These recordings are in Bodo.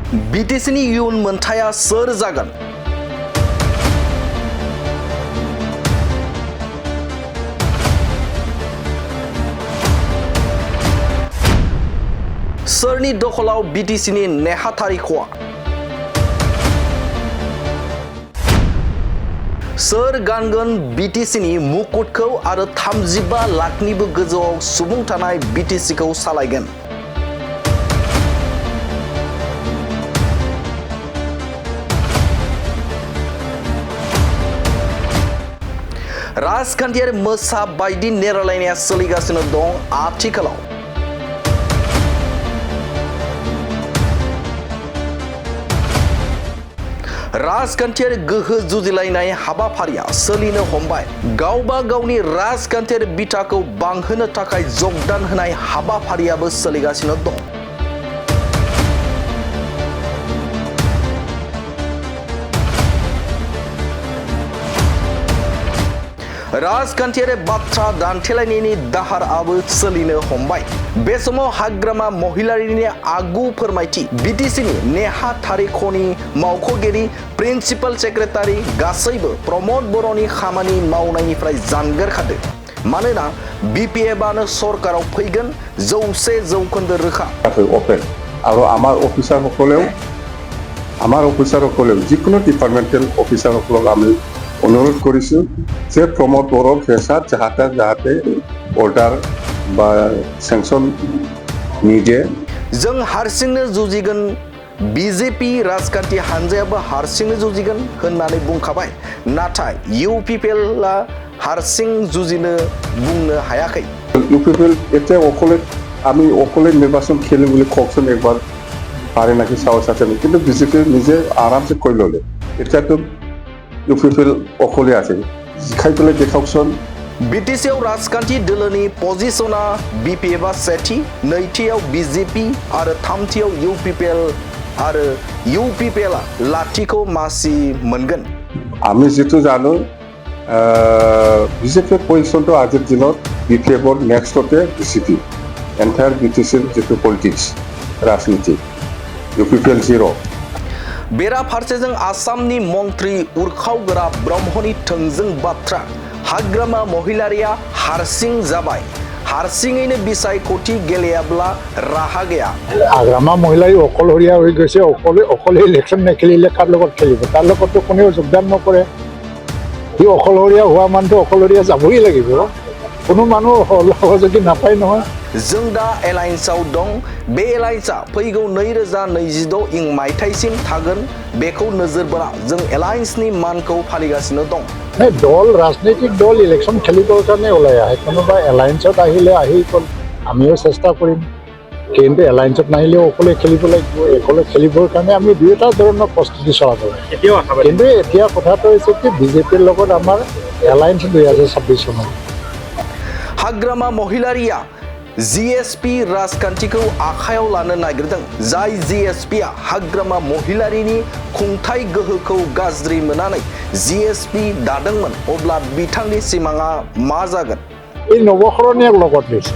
बिटिसिनि इयुन मोनथाया सोर जागोन? सोरनि दखलाव बिटिसिनि नेहाथारिखवा? सोर गानगोन बिटिसिनि मुकुटखौ आरो 35 लाखनिबो गोजौआव सुबुं थानाय बिटिसिखौ सालायगोन? राजखान्थियारि मोसा बायदि नेरालायनाया सोलिगासिनो दं आथिखालाव। राजखान्थियारि गोहो जुजिलायनाय हाबाफारिया सोलिनो हमबाय। गावबा गावनि राजखान्थियारि बिथाखौ बांहोनो थाखाय जगदान होनाय हाबाफारियाबो सोलिगासिनो दं। राजखान्थियारि बाथ्रा दान्थेलायनायनि दाहारआबो सोलिनो हमबाय। बे समाव हाग्रामा महिलारिनि आगु फोरमायथि बिटिसिनि नेहाथारिखनि मावख'गिरि प्रिन्सिपाल सेक्रेटारि गासैबो प्रमद बर'नि खामानि मावनायनिफ्राय जानगार खादो। मानोना बिपिएफआनो सरकाराव फैगोन 100% रोखा। ओपेन आरो आमार अफिसारসকলেও যিকোনো ডিপাৰ্টমেণ্টেল অফিচাৰসকলক আমি অনুৰোধ কৰিছোঁ যে প্ৰমোদ বড়োৰ ফেচাত যাহাতে अर्डार बा सेंसन निजे जों हारसिंनो जुजिगोन बिजेपि राजखान्थि हानजायाबो हारसिंनो जुजिगोन होननानै बुंखाबाय। नाथाय इउपिपिएलआ हारसिं जुजिनो बुंनो हायाखै। इउपिपिएल এতিয়া আমি অকলে নিৰ্বাচন খেলিম বুলি কওকচোন একবাৰ পারে নাকি সাহস আছে কিন্তু বিজেপি নিজে আরামসে কই ললে। এটাতো ইউপিপিএল অকলে আছে জিখাই পেলে দেখাওকচোন। बिटिसिआव राजखान्थि दोलोनि पजिशना बिपिएफआ सेथि, नैथियाव बिजेपि आरो थामथियाव इउपिपिएल आरो इउपिपिएलआ लाथिख' मासि मोनगोन। আমি যেটো জানো বিজেপি পজিশনটো আজিৰ দিনত বিপিএফৰ নেক্সটতে বিজেপি এন্টায়াৰ বিটিচিৰ যেটো পলিটিক্স राजनीति इउपिपिएल 0। बेराफारसेजों आसामनि मन्त्रि उरखावगोरा ब्रह्मनि थोंजों बाथ्रा हाग्रामा महिलारिया हारसिं जाबाय। हारसिङैनो बिसायख'थि गेलेयाब्ला राहा गैया। हाग्रामा महिलारी अकलहरिया হৈ গৈছে। অকলে ইলেকশ্যন নেখেলিলে কাৰ লগত খেলিব? তাৰ লগততো কোনেও যোগদান নকৰে। সি অকলহৰীয়া হোৱা মানুহটো অকলহৰীয়া যাবই লাগিব। কোনো মানুহ সহযোগী নাপায় নহয়। जों दा एलायन्सआव दं। बे एलायन्सआ फैगौ 2026 मायथाइसिम थागोन। बेखौ नोजोर बोना जों एलायन्सनि मानखौ फालिगासिनो दं। দল ৰাজনৈতিক দল ইলেকশ্যন খেলিবৰ কাৰণে ওলাই আহে। কোনোবা এলায়েন্সত আহিলে আহি আমিও চেষ্টা কৰিম, কিন্তু এলায়েন্সত নাহিলেও অকলে খেলিব লাগিব। অকলে খেলিবৰ কাৰণে আমি দুয়োটা ধৰণৰ প্ৰস্তুতি চলাব লাগিব। কিন্তু এতিয়া কথাটো হৈছে কি বিজেপিৰ লগত আমাৰ এলায়েন্স 2026 চনত। हाग्रामा महिलारिया जिएसपि राजखान्थिखौ आखायाव लानो नागिरदों। जाय जिएसपिआ हाग्रामा महिलारिनि खुंथाय गोहोखौ गाज्रि मोननानै जिएसपि दादोंमोन, अब्ला बिथांनि सिमाङा मा जागोन? এই নৱশৰণীয়াক লগত লৈছে।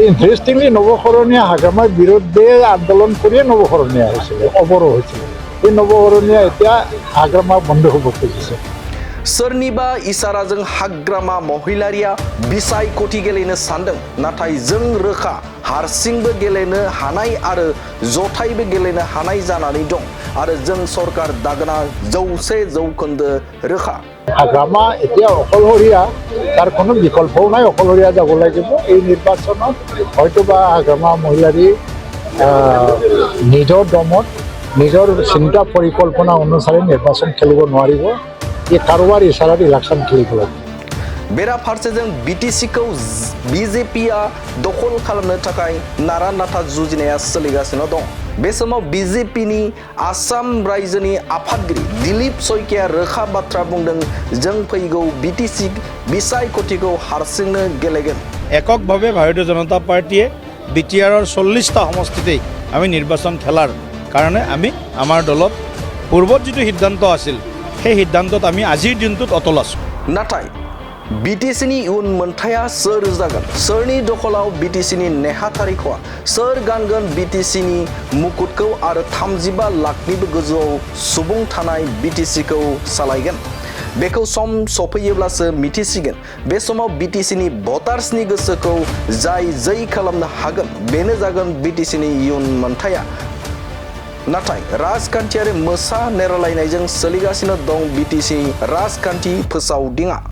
ইণ্টাৰেষ্টিংলি নৱশৰণীয়া হাগ্ৰামাৰ বিৰুদ্ধে আন্দোলন কৰিয়ে নৱশৰণীয়া হৈছিলে, অৱৰোহ হৈছিলে। এই নৱশৰণীয়া এতিয়া হাগ্ৰামা বন্ধ হ'ব খুজিছে। सोरनिबा इसाराजों हाग्रामा महिलारिया बिसायख'थि गेलेनो सानदों। नाथाय जों रोखा हारसिंबो गेलेनो हानाय आरो जथायबो गेलेनो हानाय जानानै दं आरो जों सरकार दागोना 100% रोखा। हाग्रामा এতিয়া অকলহৰীয়া, তাৰ কোনো বিকল্পও নাই। অকলহৰীয়া যাব লাগিব। এই নিৰ্বাচনত হয়তোবা হাগ্ৰামা মহিলাৰী নিজৰ দমত নিজৰ চিন্তা পৰিকল্পনা অনুসাৰে নিৰ্বাচন খেলিব নোৱাৰিব। ये कारोबार इशारा इलेक्शन खेलिब। बेराफारसेजों बिटिसिखौ बिजेपिआ दखल खालामनो थाखाय नारा नाथा जुजिनाया सोलिगासिनो दं। बे समाव बिजेपिनि आसाम रायजोनि आफादगिरि दिलीप शइकिया रोखा बाथ्रा बुंदों। जों फैगौ बिटिसि बिसायख'थिखौ हारसिंनो गेलेगोन। এককভাৱে ভাৰতীয় জনতা পাৰ্টিয়ে বিটিআৰৰ 40টা সমষ্টিতেই আমি নিৰ্বাচন খেলাৰ কাৰণে আমি আমাৰ দলত পূৰ্বত যিটো সিদ্ধান্ত আছিল সেই সিদ্ধান্তত আমি আজিৰ দিনটোত অটল আছোঁ। नाथाय BTC-नि इयुन मोनथाया सोर जागोन सोरनि दखलाव BTC-नि नेहाथारिखौ सोर गानगोन BTC-नि मुकुटखौ आरो 35 लाखनिबो गोजौआव सुबुं थानाय BTC-खौ सालायगोन बेखौ सम सफैयोब्लासो मिथिसिगोन बे समाव BTC-नि भटार्सनि गोसोखौ जाय जै खालामनो हागोन बेनो जागोन BTC-नि इयुन मोनथाया नाथाय राजखान्थियारि मोसा नेरलायनायजों सोलिगासिनो दं BTC-नि राजखान्थि फोसावदिङा